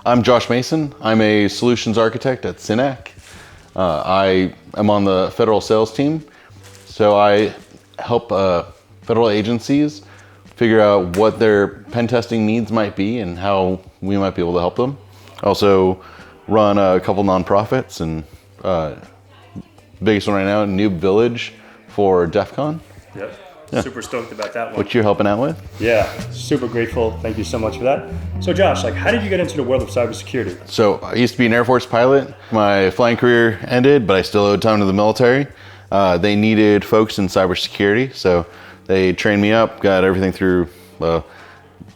I'm Josh Mason. I'm a solutions architect at Synac. I am on the federal sales team, so I help federal agencies figure out what their pen testing needs might be and how we might be able to help them. I also run a couple nonprofits, and biggest one right now, New Village for DEF CON. Yep. Yeah. Super stoked about that one. What you're helping out with? Yeah, super grateful. Thank you so much for that. So Josh, how did you get into the world of cybersecurity? So I used to be an Air Force pilot. My flying career ended, but I still owed time to the military. They needed folks in cybersecurity, so they trained me up, got everything through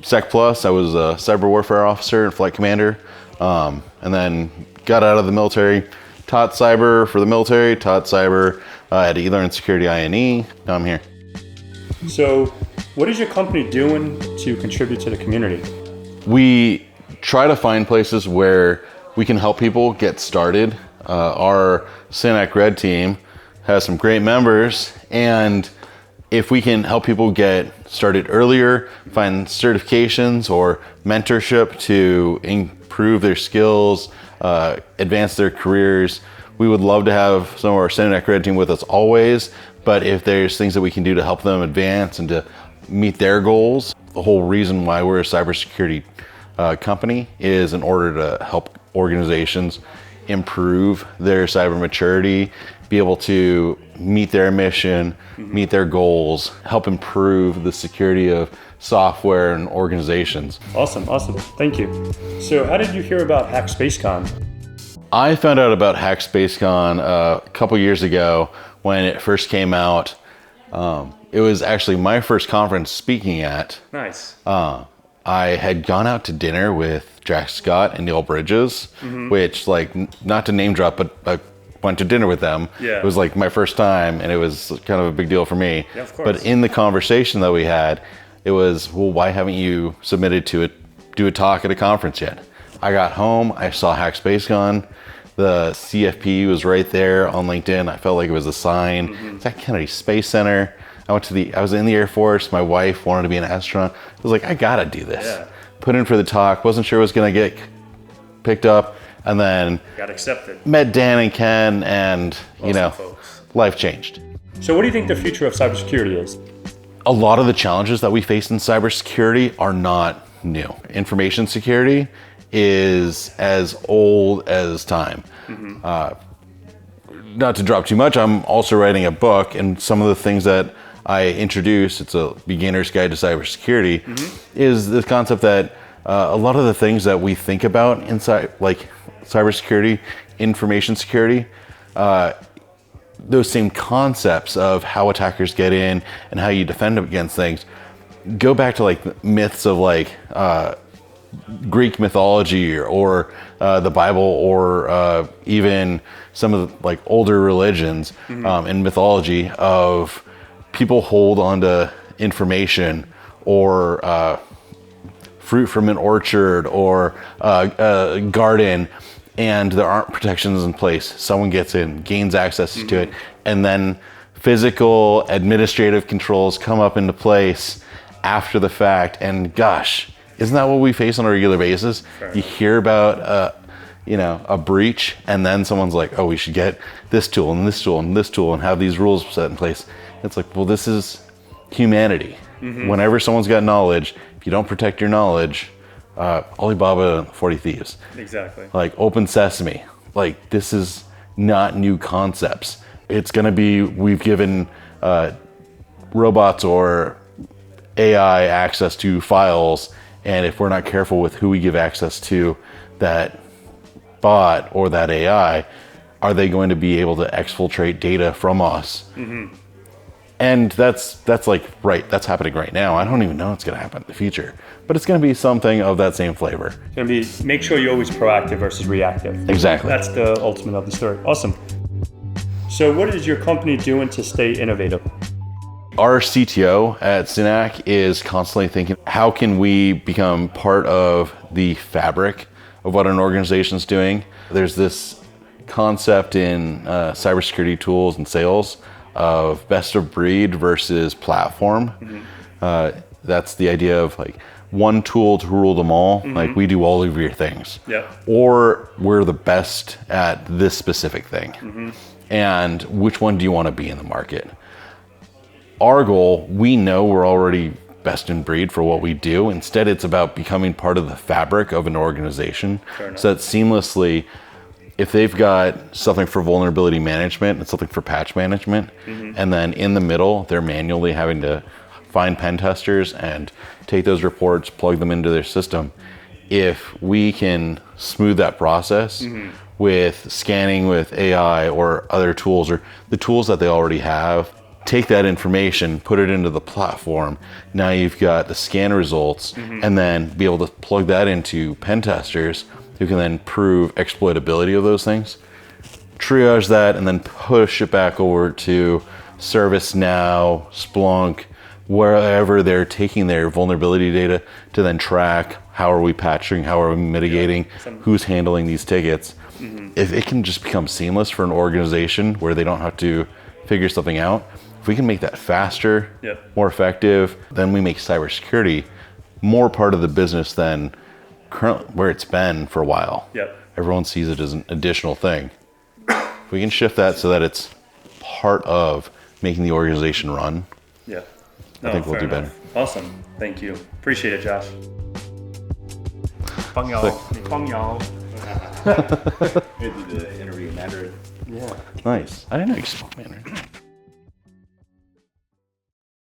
Sec Plus. I was a cyber warfare officer and flight commander, and then got out of the military, taught cyber for the military, taught cyber at eLearn Security INE. Now I'm here. So what is your company doing to contribute to the community? We try to find places where we can help people get started. Our Synac Red team has some great members, and if we can help people get started earlier, find certifications or mentorship to improve their skills, advance their careers, we would love to have some of our Synac Red team with us always. But if there's things that we can do to help them advance and to meet their goals, the whole reason why we're a cybersecurity company is in order to help organizations improve their cyber maturity, be able to meet their mission, meet their goals, help improve the security of software and organizations. Awesome. Thank you. So how did you hear about HackSpaceCon? I found out about HackSpaceCon a couple years ago when it first came out. It was actually my first conference speaking at. Nice. I had gone out to dinner with Jack Scott and Neil Bridges, which, not to name drop, but I went to dinner with them. Yeah. It was my first time, and it was kind of a big deal for me. Yeah, of course. But in the conversation that we had, it was, well, why haven't you submitted to do a talk at a conference yet? I got home, I saw HackSpaceCon. The CFP was right there on LinkedIn. I felt like it was a sign. It's at Kennedy Space Center. I was in the Air Force. My wife wanted to be an astronaut. I was like, I gotta do this. Yeah. Put in for the talk. Wasn't sure it was gonna get picked up. And then Got accepted. met Dan and Ken, and Awesome folks. life changed. So what do you think the future of cybersecurity is? A lot of the challenges that we face in cybersecurity are not new. Information security is as old as time. Not to drop too much, I'm also writing a book, and some of the things that I introduce, it's a beginner's guide to cybersecurity, is the concept that a lot of the things that we think about inside, like cybersecurity, information security, those same concepts of how attackers get in and how you defend against things go back to myths of Greek mythology or the Bible, or even some of the older religions and mythology of people hold onto information or fruit from an orchard or a garden, and there aren't protections in place. Someone gets in, gains access to it, and then physical administrative controls come up into place after the fact, and gosh, isn't that what we face on a regular basis? Sure. You hear about a breach, and then someone's like, oh, we should get this tool and this tool and this tool and have these rules set in place. It's like, well, this is humanity. Whenever someone's got knowledge, if you don't protect your knowledge, Alibaba 40 Thieves. Exactly. Open Sesame. This is not new concepts. It's gonna be, we've given robots or AI access to files, and if we're not careful with who we give access to that bot or that AI, are they going to be able to exfiltrate data from us? And that's happening right now. I don't even know what's going to happen in the future, but it's going to be something of that same flavor. It's going to be, make sure you're always proactive versus reactive. Exactly. That's the ultimate of the story. Awesome. So what is your company doing to stay innovative? Our CTO at Synac is constantly thinking, how can we become part of the fabric of what an organization's doing? There's this concept in cybersecurity tools and sales of best of breed versus platform. That's the idea of one tool to rule them all. Like we do all of your things. Yeah. Or we're the best at this specific thing. And which one do you want to be in the market? Our goal, we know we're already best in breed for what we do. Instead, it's about becoming part of the fabric of an organization so that seamlessly, if they've got something for vulnerability management and something for patch management, and then in the middle, they're manually having to find pen testers and take those reports, plug them into their system. If we can smooth that process with scanning with AI or other tools or the tools that they already have, take that information, put it into the platform. Now you've got the scan results and then be able to plug that into pen testers who can then prove exploitability of those things, triage that, and then push it back over to ServiceNow, Splunk, wherever they're taking their vulnerability data to then track how are we patching, how are we mitigating, who's handling these tickets. If it can just become seamless for an organization where they don't have to figure something out, if we can make that faster, more effective, then we make cybersecurity more part of the business than currently where it's been for a while. Everyone sees it as an additional thing. If we can shift that so that it's part of making the organization run, I think we'll do better. Awesome. Thank you. Appreciate it, Josh. 方瑶, 方瑶. We did the interview in Mandarin. Yeah. Nice. I didn't know you spoke Mandarin.